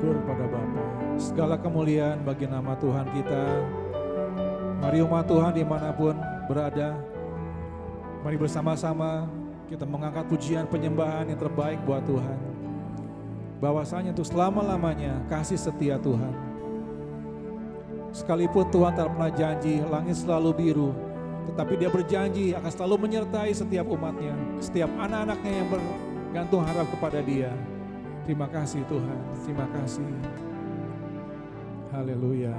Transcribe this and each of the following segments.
Syukur pada Bapa. Segala kemuliaan bagi nama Tuhan kita. Mari umat Tuhan dimanapun berada, mari bersama-sama kita mengangkat pujian penyembahan yang terbaik buat Tuhan. Bahwasanya untuk selama-lamanya kasih setia Tuhan. Sekalipun Tuhan tak pernah janji langit selalu biru, tetapi Dia berjanji akan selalu menyertai setiap umatnya, setiap anak-anaknya yang bergantung harap kepada Dia. Terima kasih Tuhan, terima kasih. Haleluya.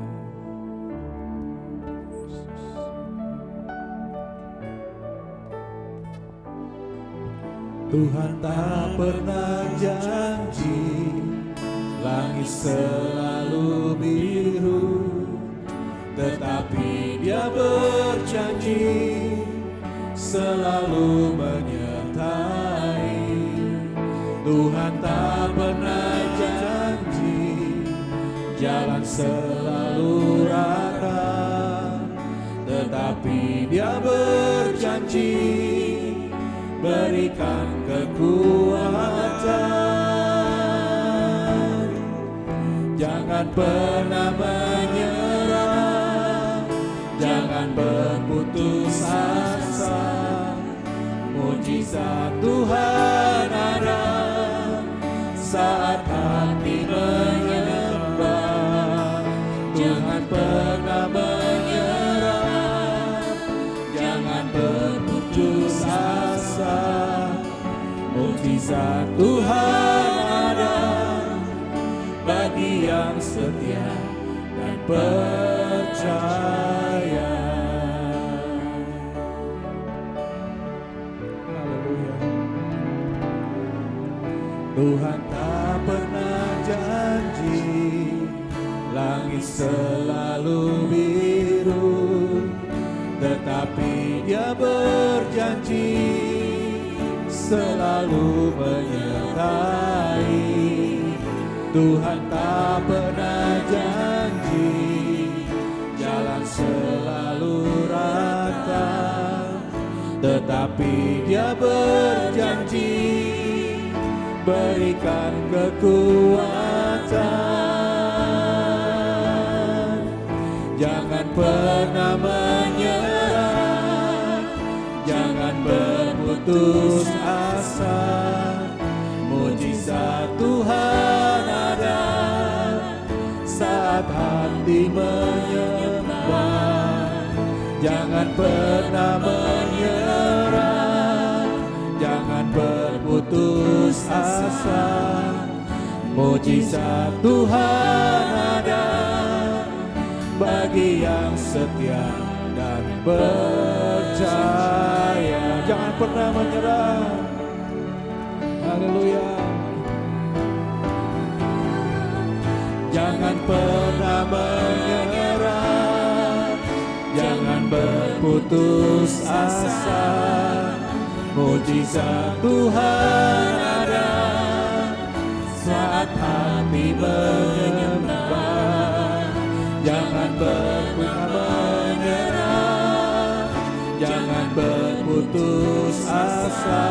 Tuhan tak pernah janji langit selalu biru, tetapi Dia berjanji selalu menyertai. Tuhan tak pernah janji jalan selalu rata, tetapi Dia berjanji berikan kekuatan. Jangan pernah menyerah, jangan berputus asa. Mujizat Tuhan ada saat hati menyembah. Jangan pernah menyerah, jangan berputus asa. Mujizat Tuhan ada bagi yang setia dan percaya. Haleluya. Tuhan tak pernah janji langit selalu biru, tetapi Dia berjanji selalu menyertai. Tuhan tak pernah janji jalan selalu rata, tetapi Dia berjanji berikan kekuatan. Jangan pernah menyerah, jangan berputus asa. Mujizat Tuhan ada saat hati menyembah. Jangan pernah menyerah, jangan berputus asa. Mujizat Tuhan ada bagi yang setia dan percaya. Jangan pernah menyerah. Haleluya. Jangan pernah menyerah, jangan berputus asa. Mujizat Tuhan ada saat hati menyembah. Jangan pernah menyerah, jangan berputus asa.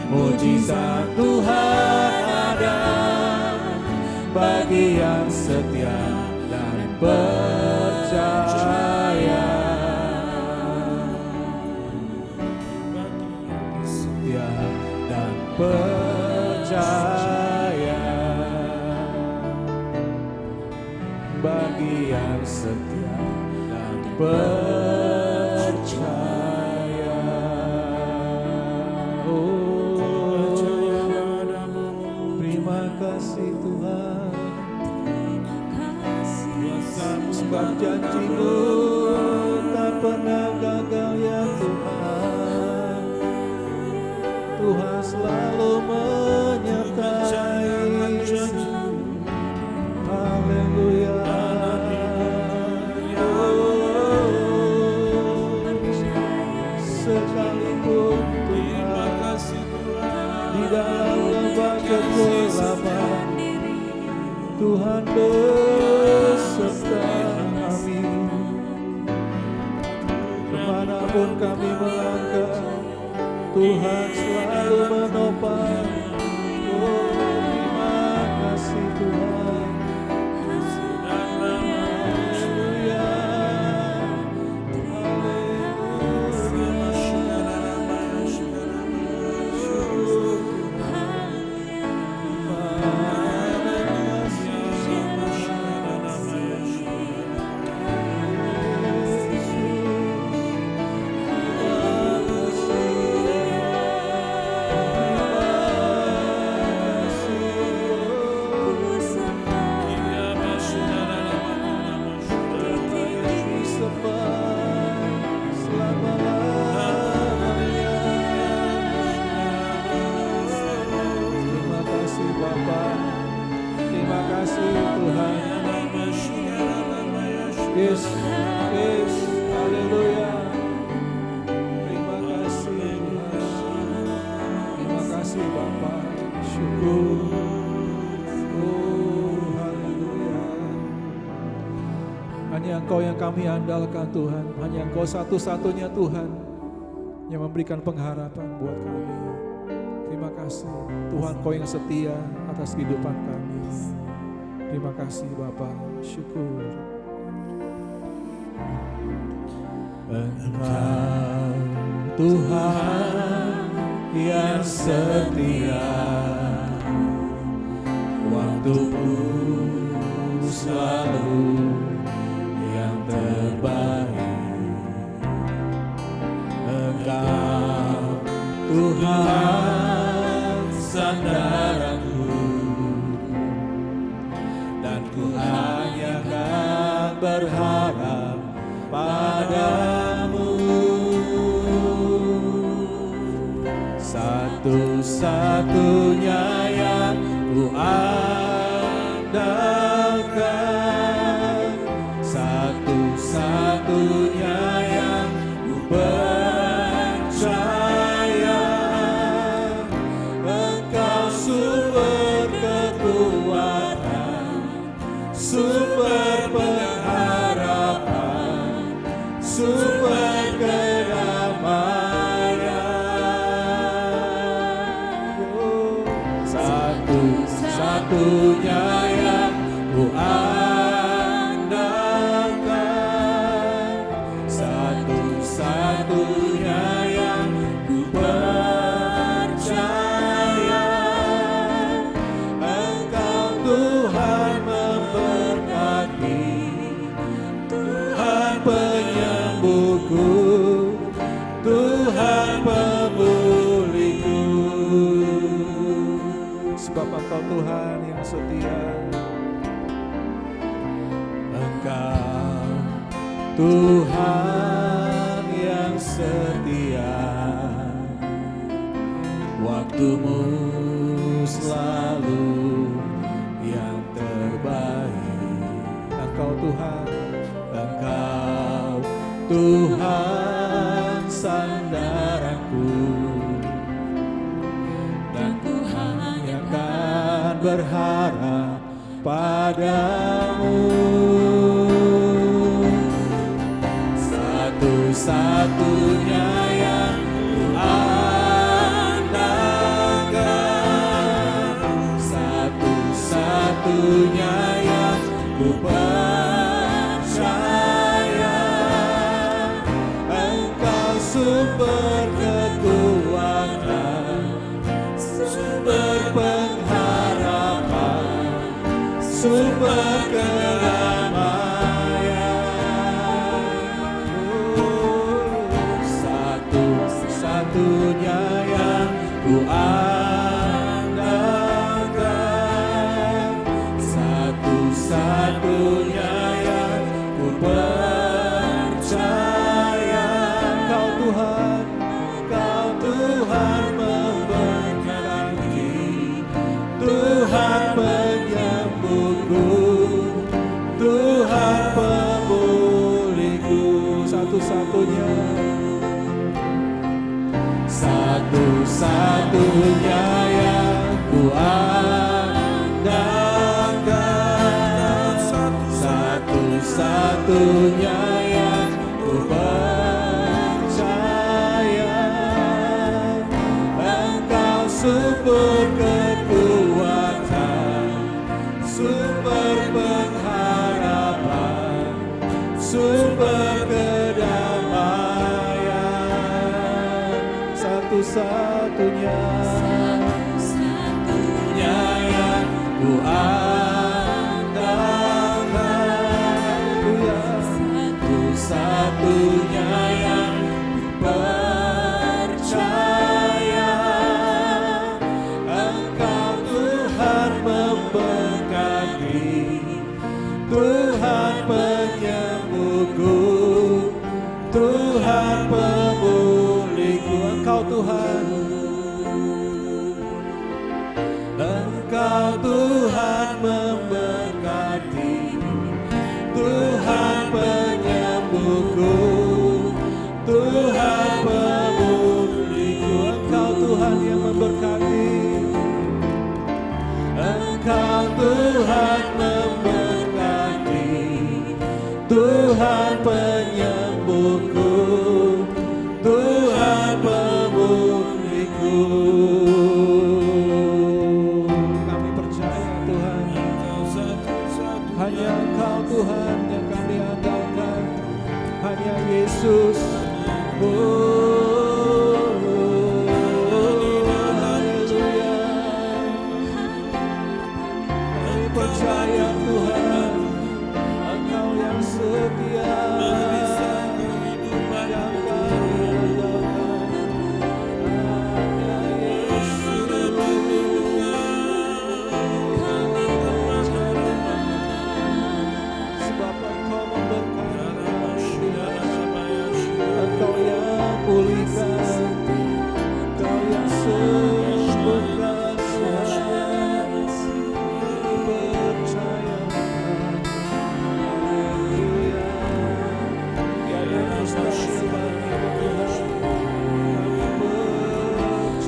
Mujizat Tuhan ada bagi yang setia dan percaya. Setia dan percaya, bagi yang setia dan percaya. Oh, terima kasih Tuhan, sebab janji-Mu tak pernah gagal ya Tuhan. Tuhan selalu menyertai. Haleluya. Sekalipun Tuhan di dalam lembah kegelapan, Tuhan beserta kami. Kemanapun kami melangkah, Tuhan selalu menopang. Oh, terima kasih Tuhan. Yes, yes, haleluya. Terima kasih Tuhan. Terima kasih Bapa. Syukur. Oh, haleluya. Hanya Engkau yang kami andalkan Tuhan. Hanya Engkau satu-satunya Tuhan yang memberikan pengharapan buat kami. Terima kasih Tuhan, Kau yang setia atas kehidupan kami. Terima kasih Bapa. Syukur. Engkau Tuhan yang setia, waktumu selalu yang terbaik. Engkau Tuhan sandaranku, dan ku hanya akan berharap padamu. Satu-satunya yang ku andalkan, satu-satunya yang ku percaya. Engkau sumber kekuatan, sumber pengharapan, sumber kedamaian. Satu-satunya yang ku andalkan, satu-satunya yang ku percaya. Engkau Tuhan memberkati, Tuhan penyembuhku, Tuhan pemulihku. Sebab Engkau Tuhan yang setia. Engkau Tuhan yang setia, waktumu selalu yang terbaik. Engkau Tuhan, Engkau Tuhan sandaranku, dan ku hanya akan berharap padamu. Satu-satunya yang ku andalkan, satu-satunya yang ku percaya. Engkau sumber kekuatan, sumber pengharapan, sumber kedamaian. Satu-satunya yang ku andalkan, satu-satunya yang ku percaya. Engkau Tuhan, Engkau Tuhan memberkati, Tuhan penyembuhku, Tuhan pemulihku. satu-satunya, satu-satunya yang ku andalkan, satu-satunya yang ku percaya. Engkau sumber kekuatan, sumber pengharapan, sumber kedamaian. satu-satunya, satu-satunya yang ku andalkan, satu-satunya yang ku percaya. Engkau Tuhan memberkati, Tuhan penyembuhku, Tuhan pemulihku. Engkau Tuhan, Engkau Tuhan memberkati, Tuhan Tuhan penyembuhku, Tuhan pemulihku. Kami percaya Tuhan, hanya Engkau Tuhan yang kami andalkan, hanya Yesus. Haleluya. Kami percaya Tuhan, Engkau yang setia, yang kami andalkan, hanya Yesus. Sebab Engkau memberkati, Engkau yang pulihkan, Engkau yang sembuhkan. Kami percaya, haleluya. Tiada mustahil bagimu Tuhan.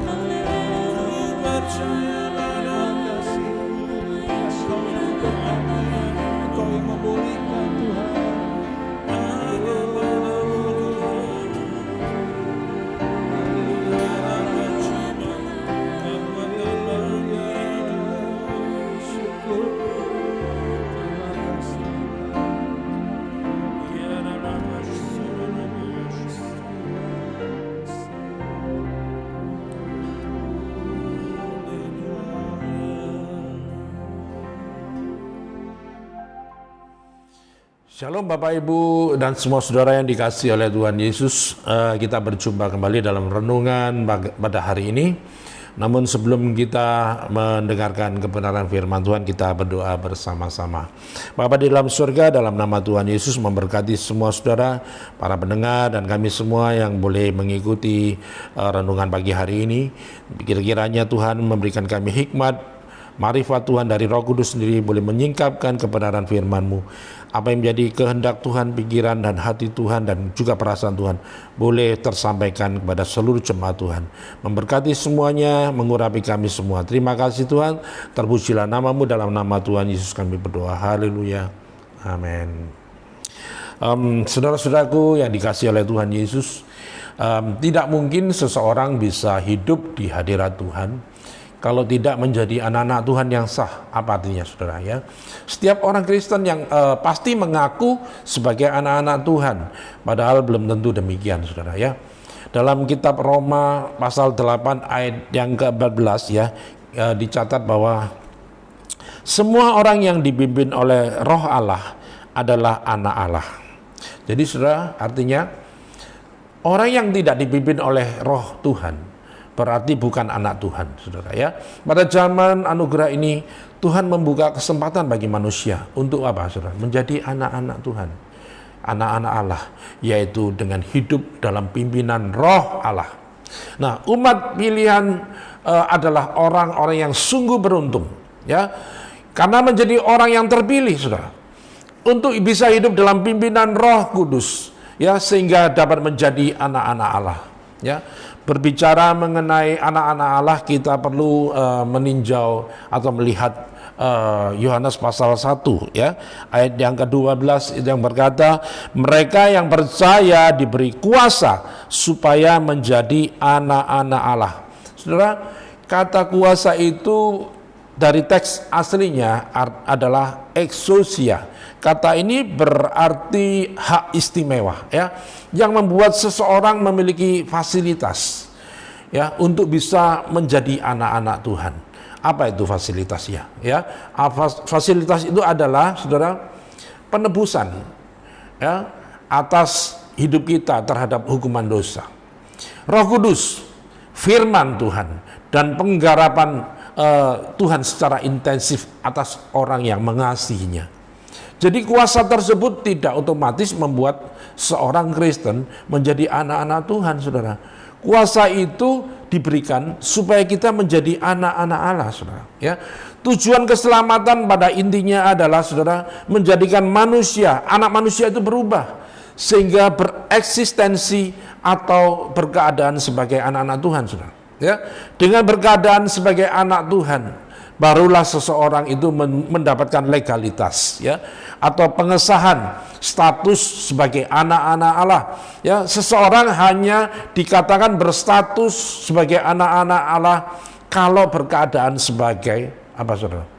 Kami percaya, terima kasih. Engkau yang memberkati, Engkau yang memulihkan Tuhan. Shalom Bapak Ibu dan semua saudara yang dikasihi oleh Tuhan Yesus. Kita berjumpa kembali dalam renungan pada hari ini. Namun sebelum kita mendengarkan kebenaran firman Tuhan, kita berdoa bersama-sama. Bapa di dalam surga, dalam nama Tuhan Yesus memberkati semua saudara, para pendengar dan kami semua yang boleh mengikuti renungan pagi hari ini. Kiranya Tuhan memberikan kami hikmat, marifat Tuhan dari Roh Kudus sendiri boleh menyingkapkan kebenaran firman-Mu. Apa yang menjadi kehendak Tuhan, pikiran dan hati Tuhan dan juga perasaan Tuhan boleh tersampaikan kepada seluruh jemaat Tuhan. Memberkati semuanya, mengurapi kami semua. Terima kasih Tuhan, terpujilah nama-Mu, dalam nama Tuhan Yesus kami berdoa. Haleluya. Amin. Saudara-saudaraku yang dikasihi oleh Tuhan Yesus, tidak mungkin seseorang bisa hidup di hadirat Tuhan kalau tidak menjadi anak-anak Tuhan yang sah. Apa artinya saudara ya? Setiap orang Kristen yang pasti mengaku sebagai anak-anak Tuhan, padahal belum tentu demikian saudara ya. Dalam kitab Roma pasal 8 ayat yang ke-14 ya, dicatat bahwa semua orang yang dipimpin oleh Roh Allah adalah anak Allah. Jadi saudara, artinya orang yang tidak dipimpin oleh Roh Tuhan berarti bukan anak Tuhan, saudara ya. Pada zaman anugerah ini, Tuhan membuka kesempatan bagi manusia untuk apa, saudara? Menjadi anak-anak Tuhan, anak-anak Allah, yaitu dengan hidup dalam pimpinan Roh Allah. Nah, umat pilihan adalah orang-orang yang sungguh beruntung, ya, karena menjadi orang yang terpilih, saudara, untuk bisa hidup dalam pimpinan Roh Kudus, ya, sehingga dapat menjadi anak-anak Allah, ya. Berbicara mengenai anak-anak Allah, kita perlu meninjau atau melihat Yohanes pasal 1 ya, ayat yang ke-12 yang berkata, mereka yang percaya diberi kuasa supaya menjadi anak-anak Allah. Saudara, kata kuasa itu dari teks aslinya adalah exousia. Kata ini berarti hak istimewa ya, yang membuat seseorang memiliki fasilitas ya untuk bisa menjadi anak-anak Tuhan. Apa itu fasilitasnya ya? Fasilitas itu adalah saudara penebusan ya atas hidup kita terhadap hukuman dosa. Roh Kudus, firman Tuhan dan penggarapan Tuhan secara intensif atas orang yang mengasihinya. Jadi kuasa tersebut tidak otomatis membuat seorang Kristen menjadi anak-anak Tuhan, saudara. Kuasa itu diberikan supaya kita menjadi anak-anak Allah, saudara. Ya, tujuan keselamatan pada intinya adalah, saudara, menjadikan manusia, anak manusia itu berubah sehingga bereksistensi atau berkeadaan sebagai anak-anak Tuhan, saudara. Ya, dengan berkeadaan sebagai anak Tuhan, barulah seseorang itu mendapatkan legalitas, ya, atau pengesahan status sebagai anak-anak Allah. Ya, seseorang hanya dikatakan berstatus sebagai anak-anak Allah kalau berkeadaan sebagai apa, saudara?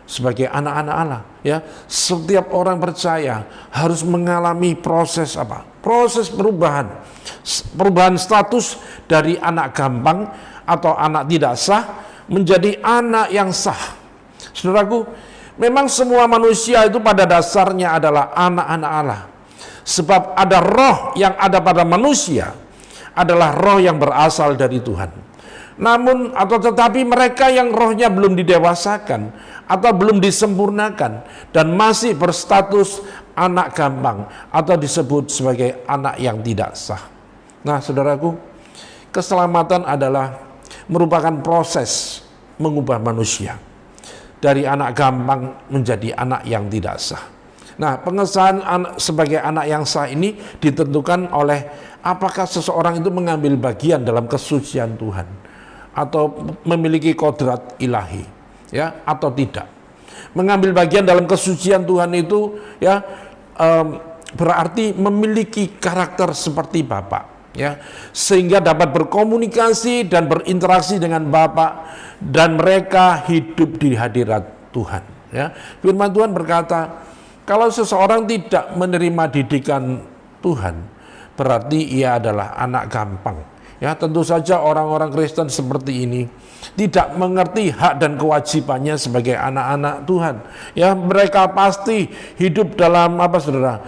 Sebagai anak-anak Allah. Ya, setiap orang percaya harus mengalami proses apa? Proses perubahan status dari anak gampang atau anak tidak sah menjadi anak yang sah. Saudaraku, memang semua manusia itu pada dasarnya adalah anak-anak Allah. Sebab ada roh yang ada pada manusia adalah roh yang berasal dari Tuhan. Namun tetapi mereka yang rohnya belum didewasakan atau belum disempurnakan dan masih berstatus anak gampang atau disebut sebagai anak yang tidak sah. Nah, saudaraku, keselamatan adalah merupakan proses mengubah manusia dari anak gampang menjadi anak yang tidak sah. Nah, pengesahan sebagai anak yang sah ini ditentukan oleh apakah seseorang itu mengambil bagian dalam kesucian Tuhan atau memiliki kodrat ilahi, ya, atau tidak. Mengambil bagian dalam kesucian Tuhan itu, ya, berarti memiliki karakter seperti Bapa, ya, sehingga dapat berkomunikasi dan berinteraksi dengan Bapa dan mereka hidup di hadirat Tuhan, ya. Firman Tuhan berkata, kalau seseorang tidak menerima didikan Tuhan, berarti ia adalah anak gampang. Ya, tentu saja orang-orang Kristen seperti ini tidak mengerti hak dan kewajibannya sebagai anak-anak Tuhan. Ya, mereka pasti hidup dalam apa, saudara?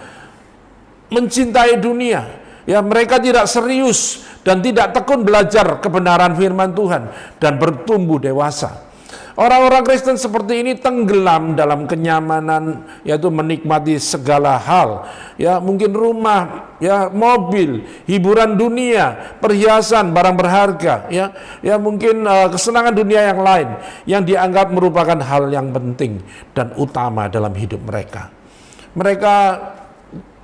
Mencintai dunia. Ya, mereka tidak serius dan tidak tekun belajar kebenaran firman Tuhan dan bertumbuh dewasa. Orang-orang Kristen seperti ini tenggelam dalam kenyamanan, yaitu menikmati segala hal, ya, mungkin rumah, ya, mobil, hiburan dunia, perhiasan, barang berharga, ya mungkin kesenangan dunia yang lain yang dianggap merupakan hal yang penting dan utama dalam hidup mereka. Mereka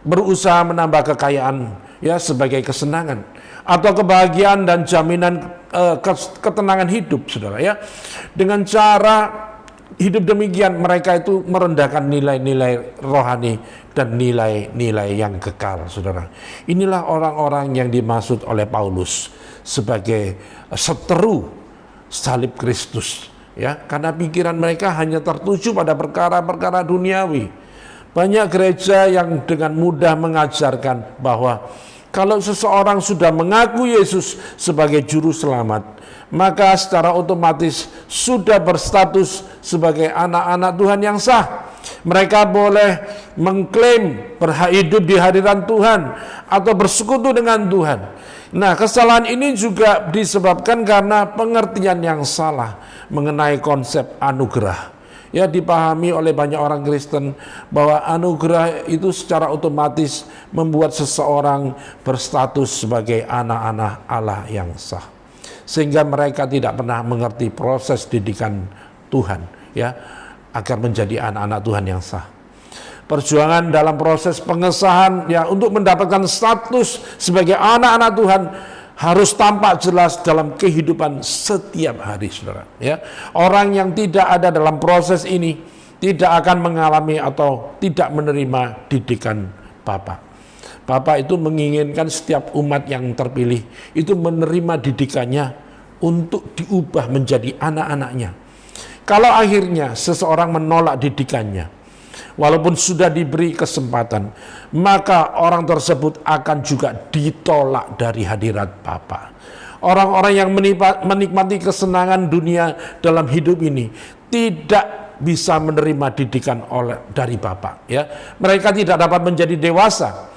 berusaha menambah kekayaan, ya, sebagai kesenangan atau kebahagiaan dan jaminan ketenangan hidup, saudara, ya. Dengan cara hidup demikian mereka itu merendahkan nilai-nilai rohani dan nilai-nilai yang kekal, saudara. Inilah orang-orang yang dimaksud oleh Paulus sebagai seteru salib Kristus, ya, karena pikiran mereka hanya tertuju pada perkara-perkara duniawi. Banyak gereja yang dengan mudah mengajarkan bahwa kalau seseorang sudah mengaku Yesus sebagai juru selamat, maka secara otomatis sudah berstatus sebagai anak-anak Tuhan yang sah. Mereka boleh mengklaim berhak hidup di hadirat Tuhan atau bersekutu dengan Tuhan. Nah, kesalahan ini juga disebabkan karena pengertian yang salah mengenai konsep anugerah. Ya, dipahami oleh banyak orang Kristen bahwa anugerah itu secara otomatis membuat seseorang berstatus sebagai anak-anak Allah yang sah, sehingga mereka tidak pernah mengerti proses didikan Tuhan, ya, agar menjadi anak-anak Tuhan yang sah. Perjuangan dalam proses pengesahan, ya, untuk mendapatkan status sebagai anak-anak Tuhan harus tampak jelas dalam kehidupan setiap hari, saudara. Ya, orang yang tidak ada dalam proses ini tidak akan mengalami atau tidak menerima didikan Bapa. Bapa itu menginginkan setiap umat yang terpilih itu menerima didikannya untuk diubah menjadi anak-anaknya. Kalau akhirnya seseorang menolak didikannya, walaupun sudah diberi kesempatan, maka orang tersebut akan juga ditolak dari hadirat Bapa. Orang-orang yang menikmati kesenangan dunia dalam hidup ini tidak bisa menerima didikan dari Bapa. Ya, mereka tidak dapat menjadi dewasa.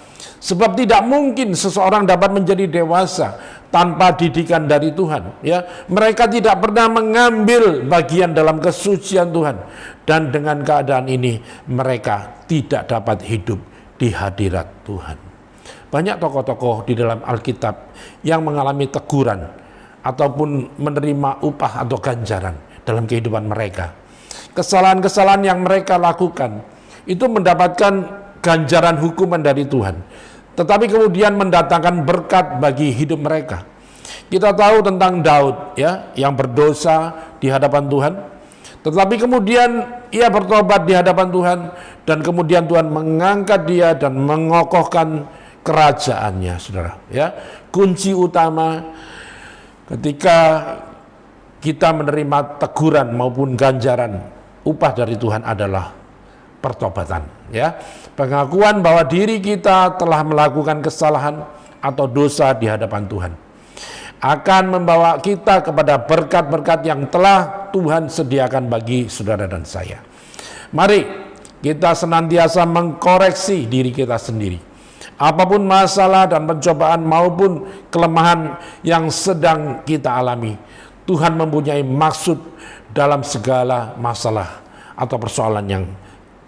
Sebab tidak mungkin seseorang dapat menjadi dewasa tanpa didikan dari Tuhan. Ya, mereka tidak pernah mengambil bagian dalam kesucian Tuhan, dan dengan keadaan ini mereka tidak dapat hidup di hadirat Tuhan. Banyak tokoh-tokoh di dalam Alkitab yang mengalami teguran ataupun menerima upah atau ganjaran dalam kehidupan mereka. Kesalahan-kesalahan yang mereka lakukan itu mendapatkan ganjaran hukuman dari Tuhan, tetapi kemudian mendatangkan berkat bagi hidup mereka. Kita tahu tentang Daud, ya, yang berdosa di hadapan Tuhan, Tetapi kemudian ia bertobat di hadapan Tuhan, dan kemudian Tuhan mengangkat dia dan mengokohkan kerajaannya, saudara. Ya, kunci utama ketika kita menerima teguran maupun ganjaran upah dari Tuhan adalah pertobatan. Ya, pengakuan bahwa diri kita telah melakukan kesalahan atau dosa di hadapan Tuhan akan membawa kita kepada berkat-berkat yang telah Tuhan sediakan bagi saudara dan saya. Mari kita senantiasa mengkoreksi diri kita sendiri. Apapun masalah dan pencobaan maupun kelemahan yang sedang kita alami, Tuhan mempunyai maksud dalam segala masalah atau persoalan yang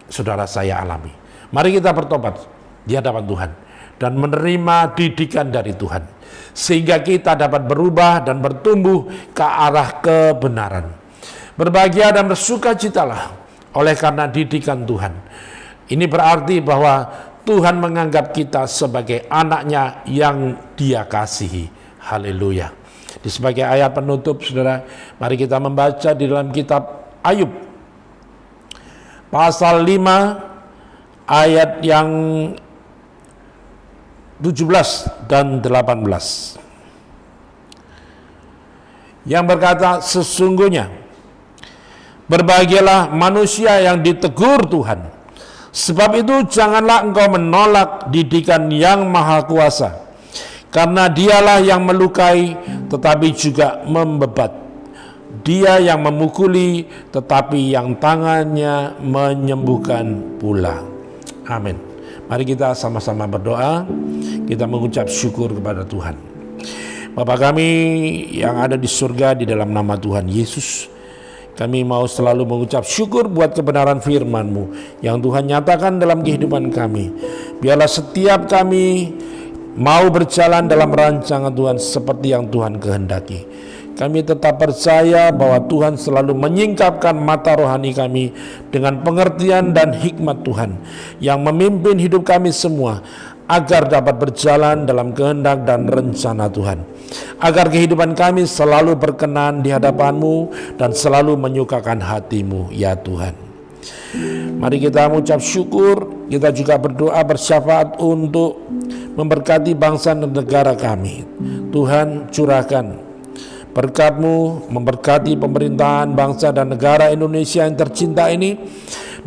saudara saya alami. Mari kita bertobat di hadapan Tuhan dan menerima didikan dari Tuhan, sehingga kita dapat berubah dan bertumbuh ke arah kebenaran. Berbahagia dan bersukacitalah oleh karena didikan Tuhan. Ini berarti bahwa Tuhan menganggap kita sebagai anaknya yang Dia kasihi. Haleluya. Di sebagai ayat penutup, saudara, mari kita membaca di dalam kitab Ayub pasal 5 ayat yang 17 dan 18 yang berkata, sesungguhnya berbahagialah manusia yang ditegur Tuhan, sebab itu janganlah engkau menolak didikan yang maha kuasa, karena dialah yang melukai tetapi juga membebat, dia yang memukuli tetapi yang tangannya menyembuhkan pula. Amin. Mari kita sama-sama berdoa, kita mengucap syukur kepada Tuhan. Bapa kami yang ada di surga, di dalam nama Tuhan Yesus, kami mau selalu mengucap syukur buat kebenaran firman-Mu yang Tuhan nyatakan dalam kehidupan kami. Biarlah setiap kami mau berjalan dalam rancangan Tuhan seperti yang Tuhan kehendaki. Kami tetap percaya bahwa Tuhan selalu menyingkapkan mata rohani kami dengan pengertian dan hikmat Tuhan yang memimpin hidup kami semua, agar dapat berjalan dalam kehendak dan rencana Tuhan, agar kehidupan kami selalu berkenan di hadapan-Mu dan selalu menyukakan hati-Mu, ya Tuhan. Mari kita mengucap syukur, kita juga berdoa bersyafaat untuk memberkati bangsa dan negara kami. Tuhan, curahkan berkat-Mu, memberkati pemerintahan bangsa dan negara Indonesia yang tercinta ini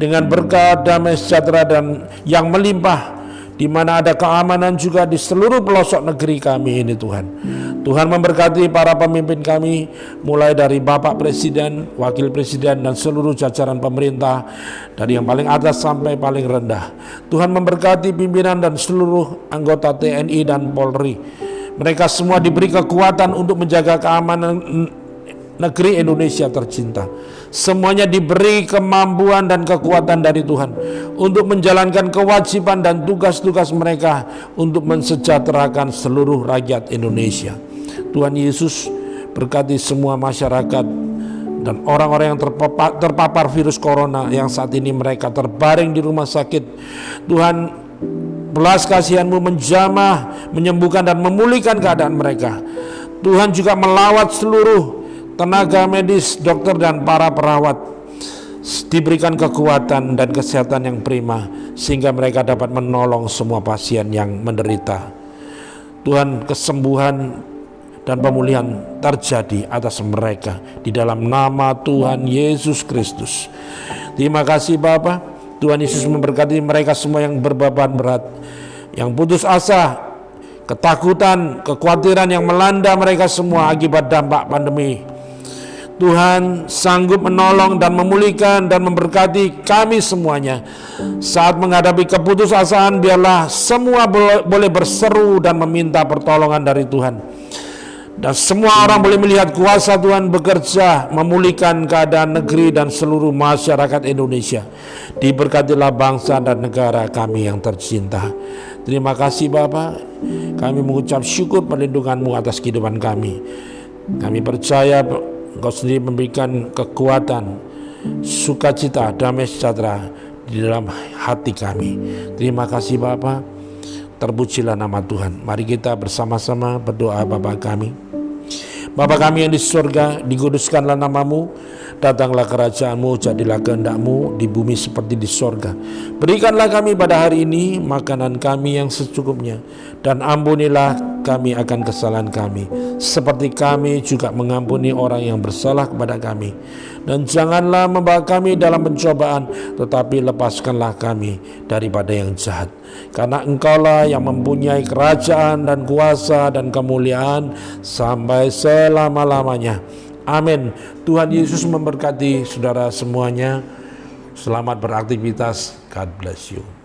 dengan berkat, damai sejahtera dan yang melimpah, di mana ada keamanan juga di seluruh pelosok negeri kami ini Tuhan. Tuhan memberkati para pemimpin kami, mulai dari Bapak Presiden, Wakil Presiden, dan seluruh jajaran pemerintah, dari yang paling atas sampai paling rendah. Tuhan memberkati pimpinan dan seluruh anggota TNI dan Polri. Mereka semua diberi kekuatan untuk menjaga keamanan negeri Indonesia tercinta. Semuanya diberi kemampuan dan kekuatan dari Tuhan untuk menjalankan kewajiban dan tugas-tugas mereka untuk mensejahterakan seluruh rakyat Indonesia. Tuhan Yesus, berkati semua masyarakat dan orang-orang yang terpapar virus corona yang saat ini mereka terbaring di rumah sakit. Tuhan, belas kasihan-Mu menjamah, menyembuhkan dan memulihkan keadaan mereka. Tuhan juga melawat seluruh tenaga medis, dokter dan para perawat, diberikan kekuatan dan kesehatan yang prima sehingga mereka dapat menolong semua pasien yang menderita. Tuhan, kesembuhan dan pemulihan terjadi atas mereka di dalam nama Tuhan Yesus Kristus. Terima kasih Bapa. Tuhan Yesus memberkati mereka semua yang berbeban berat, yang putus asa, ketakutan, kekhawatiran yang melanda mereka semua akibat dampak pandemi. Tuhan sanggup menolong dan memulihkan dan memberkati kami semuanya. Saat menghadapi keputusasaan, biarlah semua boleh berseru dan meminta pertolongan dari Tuhan. Dan semua orang boleh melihat kuasa Tuhan bekerja memulihkan keadaan negeri dan seluruh masyarakat Indonesia. Diberkatilah bangsa dan negara kami yang tercinta. Terima kasih Bapa. Kami mengucap syukur perlindungan-Mu atas kehidupan kami. Kami percaya Engkau sendiri memberikan kekuatan, sukacita, damai sejahtera di dalam hati kami. Terima kasih Bapa. Terpujilah nama Tuhan. Mari kita bersama-sama berdoa Bapa kami. Bapa kami yang di surga, dikuduskanlah namamu, datanglah kerajaanmu, jadilah kehendak-mu di bumi seperti di surga. Berikanlah kami pada hari ini makanan kami yang secukupnya, dan ampunilah kami akan kesalahan kami, seperti kami juga mengampuni orang yang bersalah kepada kami. Dan janganlah membawa kami dalam pencobaan, tetapi lepaskanlah kami daripada yang jahat. Karena Engkaulah yang mempunyai kerajaan dan kuasa dan kemuliaan sampai selama-lamanya. Amin. Tuhan Yesus memberkati saudara semuanya. Selamat beraktivitas. God bless you.